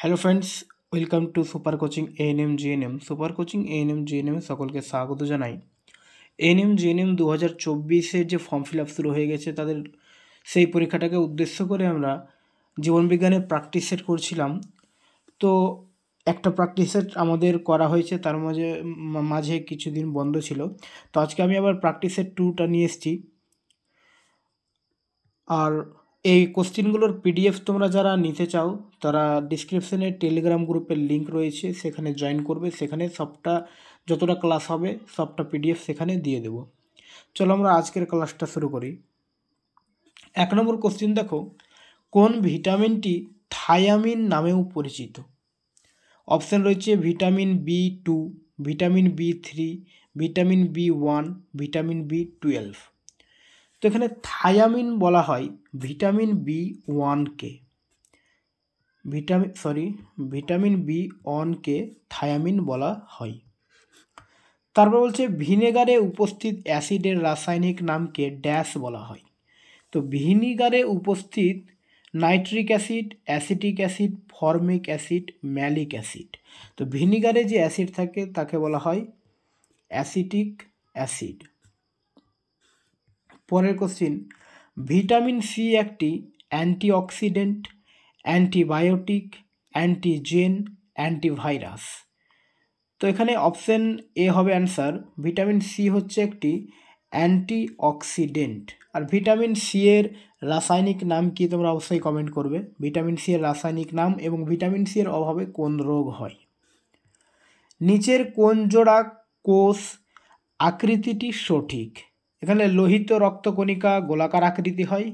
Hello friends, welcome to super coaching ANM GNM. Super coaching ANM GNM সকলকে স্বাগত জানাই। ANM GNM 2024-এর যে form fill up শুরু হয়ে গেছে, তাদের সেই পরীক্ষাটাকে উদ্দেশ্য করে আমরা জীবনবিজ্ঞানের প্র্যাকটিস সেট করছিলাম। তো একটা প্র্যাকটিস সেট আমাদের করা হয়েছে, তার মাঝে কিছুদিন বন্ধ ছিল। তো আজকে আমি আবার প্র্যাকটিস সেট 2টা নিয়ে এসেছি। আর এই কোশ্চেনগুলোর পিডিএফ তোমরা যারা নিতে চাও তারা ডিসক্রিপশনে টেলিগ্রাম গ্রুপের লিঙ্ক রয়েছে, সেখানে জয়েন করবে। সেখানে সবটা যতটা ক্লাস হবে সবটা পিডিএফ সেখানে দিয়ে দেব। চলো আমরা আজকের ক্লাসটা শুরু করি। 1 নম্বর কোশ্চেন দেখো, কোন ভিটামিনটি থায়ামিন নামেও পরিচিত? অপশান রয়েছে vitamin B2, vitamin B3, vitamin B1, vitamin B12। তো এখানে থায়ামিন বলা হয় ভিটামিন B1কে, ভিটামিন B1কে থায়ামিন বলা হয়। তারপর বলছে ভিনেগারে উপস্থিত অ্যাসিডের রাসায়নিক নামকে ড্যাশ বলা হয়। তো ভিনিগারে উপস্থিত nitric acid, acetic acid, formic acid, malic acid. তো ভিনিগারে যে অ্যাসিড থাকে তাকে বলা হয় অ্যাসিটিক অ্যাসিড। পরের কোশ্চিন, ভিটামিন সি একটি অ্যান্টিঅক্সিডেন্ট, অ্যান্টিবায়োটিক, অ্যান্টিজেন, অ্যান্টিভাইরাস। তো এখানে অপশন এ হবে অ্যান্সার। ভিটামিন সি হচ্ছে একটি অ্যান্টিঅক্সিডেন্ট। আর ভিটামিন সি এর রাসায়নিক নাম কি তোমরা অবশ্যই কমেন্ট করবে। ভিটামিন সি এর রাসায়নিক নাম এবং ভিটামিন সি এর অভাবে কোন রোগ হয়? নিচের কোন জোড়া কোষ আকৃতিটি সঠিক? এখানে লোহিত রক্তকণিকা গোলাকার আকৃতি হয়,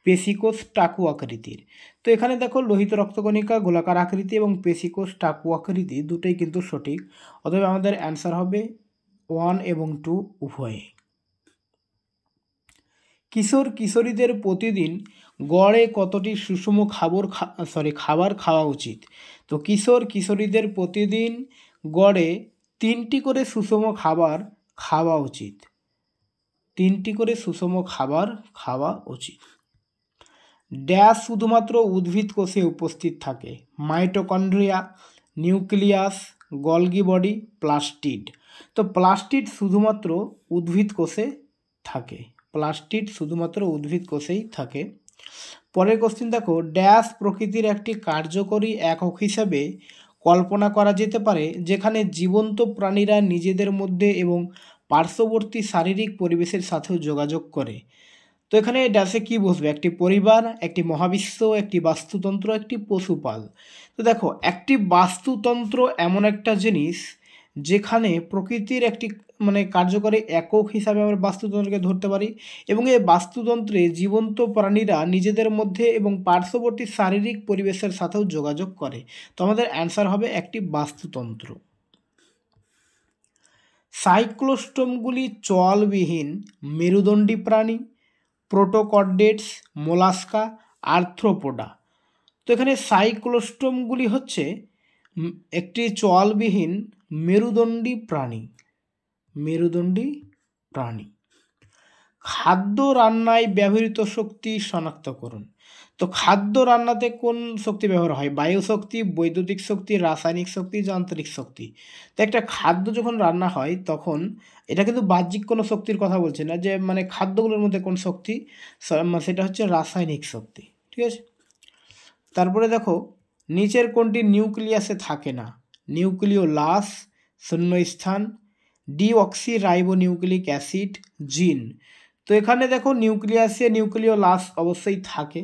পেশিকোষ টাকু আকৃতির। তো এখানে দেখো লোহিত রক্তকণিকা গোলাকার আকৃতি এবং পেশিকোষ টাকু আকৃতি দুটোই কিন্তু সঠিক। অতএব আমাদের অ্যান্সার হবে 1 এবং 2 উভয়ে। কিশোর কিশোরীদের প্রতিদিন গড়ে কতটি সুষম খাবার খাওয়া উচিত? তো কিশোর কিশোরীদের প্রতিদিন গড়ে 3টি করে সুষম খাবার খাওয়া উচিত। 3টি করে সুষম খাবার খাওয়া উচিত। ড্যাশ শুধুমাত্র উদ্ভিদ কোষে উপস্থিত থাকে? Mitochondria, nucleus, Golgi body, plastid. তো প্লাস্টিড শুধুমাত্র উদ্ভিদ কোষে থাকে। প্লাস্টিড শুধুমাত্র উদ্ভিদ কোষেই থাকে। পরের কোশ্চেন দেখো, ড্যাশ প্রকৃতির একটি কার্যকরী একক হিসাবে কল্পনা করা যেতে পারে যেখানে জীবন্ত প্রাণীরা নিজেদের মধ্যে এবং পার্শ্ববর্তী শারীরিক পরিবেশের সাথেও যোগাযোগ করে। তো এখানে ড্যাশে কি বসবে? একটি পরিবার, একটি মহাবিশ্ব, একটি বাস্তুতন্ত্র, একটি পশুপাল। তো দেখো, একটি বাস্তুতন্ত্র এমন একটা জিনিস যেখানে প্রকৃতির একটি কার্যকরী একক হিসাবে আমরা বাস্তুতন্ত্রকে ধরতে পারি, এবং এই বাস্তুতন্ত্রে জীবন্ত প্রাণীরা নিজেদের মধ্যে এবং পার্শ্ববর্তী শারীরিক পরিবেশের সাথেও যোগাযোগ করে। তো আমাদের অ্যান্সার হবে একটি বাস্তুতন্ত্র। সাইক্লোস্টোমগুলি চলবিহীন মেরুদণ্ডী প্রাণী, প্রোটোকর্ডেটস, মোলাস্কা, আর্থ্রোপোডা। তো এখানে সাইক্লোস্টোমগুলি হচ্ছে একটি চলবিহীন মেরুদণ্ডী প্রাণী। মেরুদণ্ডী প্রাণী। খাদ্য রান্নায় ব্যবহৃত শক্তি শনাক্ত করুন। তো খাদ্য রান্নাতে কোন শক্তি ব্যবহার হয়? বায়ু শক্তি, বৈদ্যুতিক শক্তি, রাসায়নিক শক্তি, যান্ত্রিক শক্তি। তো একটা খাদ্য যখন রান্না হয় তখন এটা কিন্তু বাহ্যিক কোনো শক্তির কথা বলছে না, যে খাদ্যগুলোর মধ্যে কোন শক্তি, সেটা হচ্ছে রাসায়নিক শক্তি। ঠিক আছে। তারপরে দেখো, নিচের কোনটি নিউক্লিয়াসে থাকে না? নিউক্লিওলাস, শূন্যস্থান, ডিঅক্সিরাইবোনিউক্লিক অ্যাসিড, জিন। তো এখানে দেখো নিউক্লিয়াসে নিউক্লিওলাস অবশ্যই থাকে।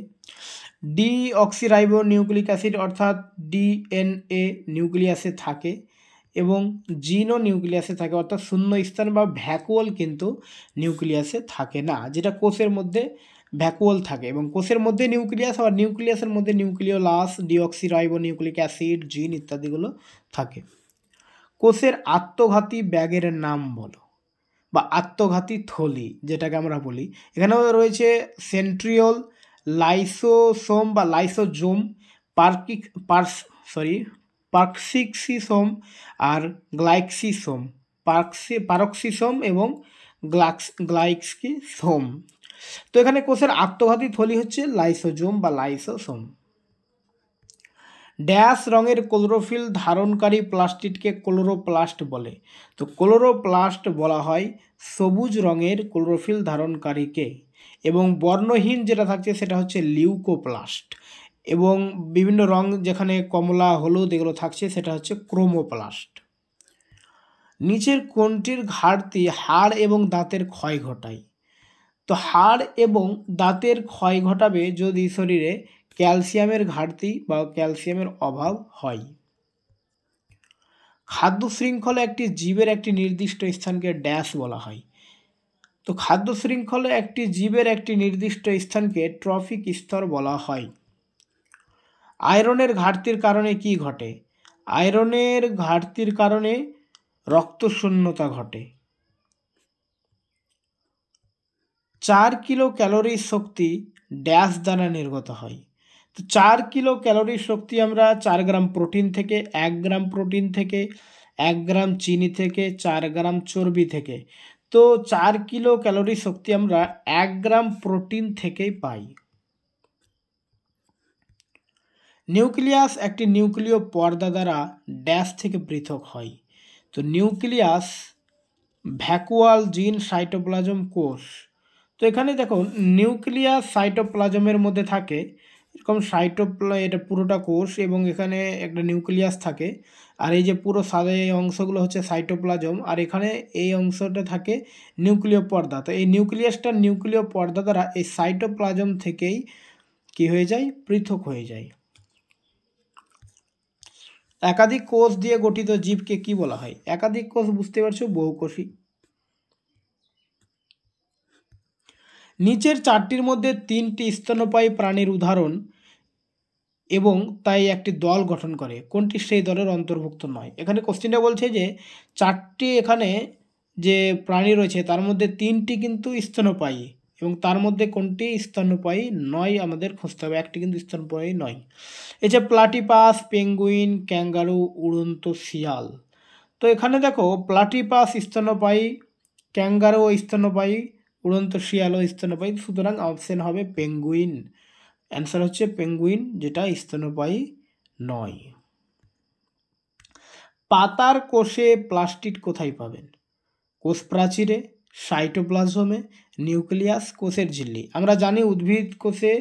ডিঅক্সিরাইবোনিউক্লিক অ্যাসিড অর্থাৎ ডিএনএ নিউক্লিয়াসে থাকে, এবং জিনও নিউক্লিয়াসে থাকে, অর্থাৎ শূন্যস্থান বা ভ্যাকুয়াল কিন্তু নিউক্লিয়াসে থাকে না, যেটা কোষের মধ্যে ভ্যাকুয়াল থাকে। এবং কোষের মধ্যে নিউক্লিয়াস, আবার নিউক্লিয়াসের মধ্যে নিউক্লিওলাস, ডিঅক্সিরাইবোনিউক্লিক অ্যাসিড, জিন ইত্যাদিগুলো থাকে। কোষের আত্মঘাতী ব্যাগের নাম বলো, বা আত্মঘাতী থলি যেটাকে আমরা বলি। এখানেও রয়েছে সেন্ট্রিওল, লাইসোসোম বা লাইসোজোম, পারক্সিসোম আর গ্লাইক্সিসোম। পারক্সিসোম এবং গ্লাইক্সিসোম। তো এখানে কোষের আত্মঘাতী থলি হচ্ছে লাইসোজোম বা লাইসোসোম। ড্যাশ রঙের ক্লোরোফিল ধারণকারী প্লাস্টিককে ক্লোরোপ্লাস্ট বলে। তো ক্লোরোপ্লাস্ট বলা হয় সবুজ রঙের ক্লোরোফিল ধারণকারীকে, এবং বর্ণহীন যেটা থাকছে সেটা হচ্ছে লিউকোপ্লাস্ট, এবং বিভিন্ন রং যেখানে কমলা হলুদ এগুলো থাকছে সেটা হচ্ছে ক্রোমোপ্লাস্ট। নিচের কোনটির ঘাটতি হাড় এবং দাঁতের ক্ষয় ঘটায়? তো হাড় এবং দাঁতের ক্ষয় ঘটাবে যদি শরীরে ক্যালসিয়ামের ঘাটতি বা ক্যালসিয়ামের অভাব হয়। খাদ্য শৃঙ্খলে একটি জীবের একটি নির্দিষ্ট স্থানকে ড্যাশ বলা হয়। তো খাদ্য শৃঙ্খলে একটি জীবের একটি নির্দিষ্ট স্থানকে ট্রফিক স্তর বলা হয়। আয়রনের ঘাটতির কারণে কি ঘটে? আয়রনের ঘাটতির কারণে রক্তশূন্যতা ঘটে। 4 কিলো ক্যালোরি শক্তি ড্যাশ দ্বারা নির্গত হয়। তো 4 কিলো ক্যালোরি শক্তি আমরা 4 গ্রাম প্রোটিন থেকে, 1 গ্রাম প্রোটিন থেকে, 1 গ্রাম চিনি থেকে, 4 গ্রাম চর্বি থেকে। তো 4 কিলো ক্যালোরি শক্তি আমরা 1 গ্রাম প্রোটিন থেকেই পাই। নিউক্লিয়াস একটি নিউক্লিয় পর্দা দ্বারা ড্যাশ থেকে পৃথক হয়। তো নিউক্লিয়াস ভ্যাকুয়াল জিন সাইটোপ্লাজম কোষ। তো এখানে দেখো নিউক্লিয়াস সাইটোপ্লাজমের মধ্যে থাকে, এরকম এটা পুরোটা কোষ, এবং এখানে একটা নিউক্লিয়াস থাকে, আর এই যে পুরো সাদা এই অংশগুলো হচ্ছে সাইটোপ্লাজম, আর এখানে এই অংশটা থাকে নিউক্লিয় পর্দা। তো এই নিউক্লিয় পর্দা দ্বারা এই সাইটোপ্লাজম থেকেই কি হয়ে যায়? পৃথক হয়ে যায়। একাধিক কোষ দিয়ে গঠিত জীবকে কি বলা হয়? একাধিক কোষ বুঝতে পারছো, বহুকোষী। নিচের 4টির মধ্যে 3টি স্তন্যপায়ী প্রাণীর উদাহরণ এবং তাই একটি দল গঠন করে, কোনটি সেই দলের অন্তর্ভুক্ত নয়? এখানে কোশ্চেনটা বলছে যে 4টি এখানে যে প্রাণী রয়েছে তার মধ্যে 3টি কিন্তু স্তন্যপায়ী, এবং তার মধ্যে কোনটি স্তন্যপায়ী নয় আমাদের খুঁজতে হবে, একটি কিন্তু স্তন্যপায়ী নয়। এই যে প্লাটিপাস, পেঙ্গুইন, ক্যাঙ্গারু, উড়ন্ত শিয়াল। তো এখানে দেখো প্লাটিপাস স্তন্যপায়ী, ক্যাঙ্গারু স্তন্যপায়ী, উড়ন্ত শিয়াল স্তন্যপায়ী, সুতরাং অপশন হবে পেঙ্গুইন। অ্যান্সার হচ্ছে পেঙ্গুইন, যেটা স্তন্যপায়ী নয়। পাতার কোষে প্লাস্টিড কোথায় পাবেন? কোষ প্রাচীরে, সাইটোপ্লাজমে, নিউক্লিয়াস, কোষের ঝিল্লি। আমরা জানি উদ্ভিদ কোষে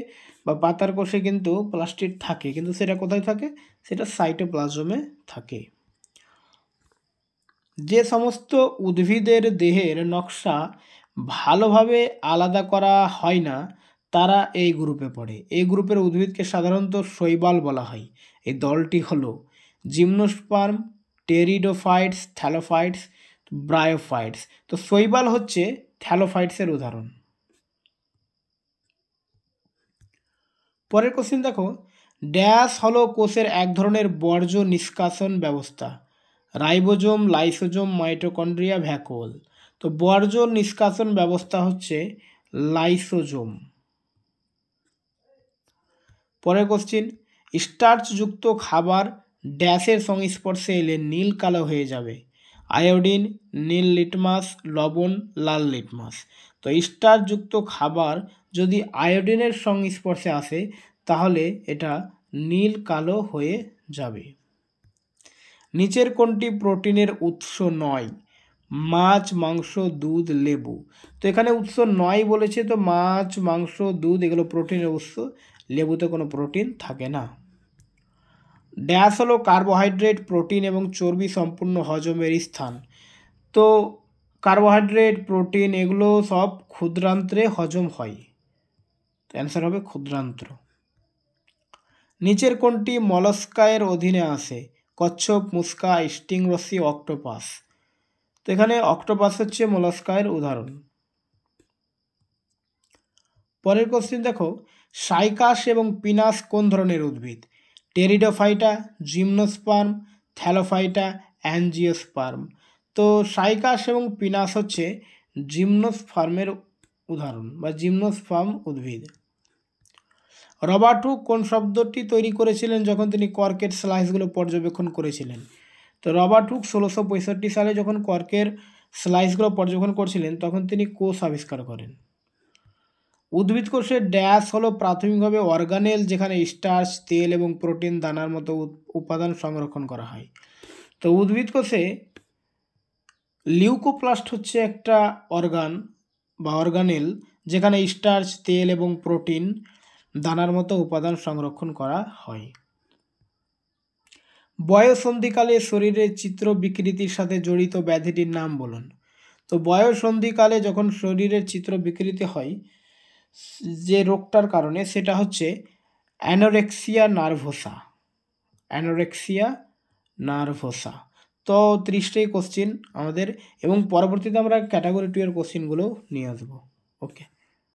বা পাতার কোষে কিন্তু প্লাস্টিড থাকে, কিন্তু সেটা কোথায় থাকে? সেটা সাইটোপ্লাজমে থাকে। যে সমস্ত উদ্ভিদের দেহের নকশা ভালোভাবে আলাদা করা হয় না তারা এই গ্রুপে পড়ে। এই গ্রুপের উদ্ভিদকে সাধারণত শৈবাল বলা হয়। এই দলটি হলো জিমনোস্পার্ম, টেরিডোফাইটস, থ্যালোফাইটস, ব্রায়োফাইটস। তো শৈবাল হচ্ছে থ্যালোফাইটসের উদাহরণ। পরের কোশ্চেন দেখো, ড্যাশ হলো কোষের এক ধরনের বর্জ্য নিষ্কাশন ব্যবস্থা। Ribosome, lysosome, mitochondria, vacuole. তো বর্জ্য নিষ্কাশন ব্যবস্থা হচ্ছে লাইসোজোম। পরের কোশ্চিন, স্টার্চযুক্ত খাবার ড্যাশের সংস্পর্শে এলে নীল কালো হয়ে যাবে। আয়োডিন, নীল লিটমাস, লবণ, লাল লিটমাস। তো স্টার্চযুক্ত খাবার যদি আয়োডিনের সংস্পর্শে আসে তাহলে এটা নীল কালো হয়ে যাবে। নিচের কোনটি প্রোটিনের উৎস নয়? মাছ, মাংস, দুধ, লেবু। তো এখানে উৎস নয় বলেছে, তো মাছ, মাংস, দুধ এগুলো প্রোটিনের উৎস, লেবুতে কোনো প্রোটিন থাকে না। ড্যাশ হলো কার্বোহাইড্রেট, প্রোটিন এবং চর্বি সম্পূর্ণ হজমের স্থান। তো কার্বোহাইড্রেট, প্রোটিন এগুলো সব ক্ষুদ্রান্ত্রে হজম হয়, তো অ্যান্সার হবে ক্ষুদ্রান্ত্র। নিচের কোনটি মলস্কায়ের অধীনে আসে? কচ্ছপ, মুস্কা, স্টিংরসি, অক্টোপাস। তো এখানে অক্টোপাস হচ্ছে মলস্কায়ের উদাহরণ। পরের কোশ্চেন দেখো, সাইকাস এবং পিনাস কোন ধরনের উদ্ভিদ? Pteridophyta, gymnosperm, thallophyta, angiosperm. তো সাইকাস এবং পিনাস হচ্ছে জিমনোস্পার্মের উদাহরণ বা জিমনোস্পার্ম উদ্ভিদ। রবার্ট হুক কোন শব্দটি তৈরি করেছিলেন যখন তিনি কর্কের স্লাইসগুলো পর্যবেক্ষণ করেছিলেন? তো রবার্ট হুক 1665 সালে যখন কর্কের স্লাইসগুলো পর্যবেক্ষণ করছিলেন তখন তিনি কোষ আবিষ্কার করেন। উদ্ভিদ কোষে ড্যাশ হলো প্রাথমিকভাবে অর্গানেল, যেখানে স্টার্চ, তেল এবং প্রোটিন দানার মতো উপাদান সংরক্ষণ করা হয়। তো উদ্ভিদ কোষে লিউকোপ্লাস্ট হচ্ছে একটা অর্গান বা অর্গানেল, যেখানে স্টার্চ, তেল এবং প্রোটিন দানার মতো উপাদান সংরক্ষণ করা হয়। বয়ঃসন্ধিকালে শরীরের চিত্র বিকৃতির সাথে জড়িত ব্যাধিটির নাম বলুন। তো বয়ঃসন্ধিকালে যখন শরীরের চিত্র বিকৃতি হয় যে রোগটার কারণে, সেটা হচ্ছে অ্যানোরেক্সিয়া নার্ভোসা। Anorexia nervosa. তো 30টাই কোশ্চিন আমাদের, এবং পরবর্তীতে আমরা ক্যাটাগরি 2 এর কোশ্চিনগুলো নিয়ে আসবো। ওকে।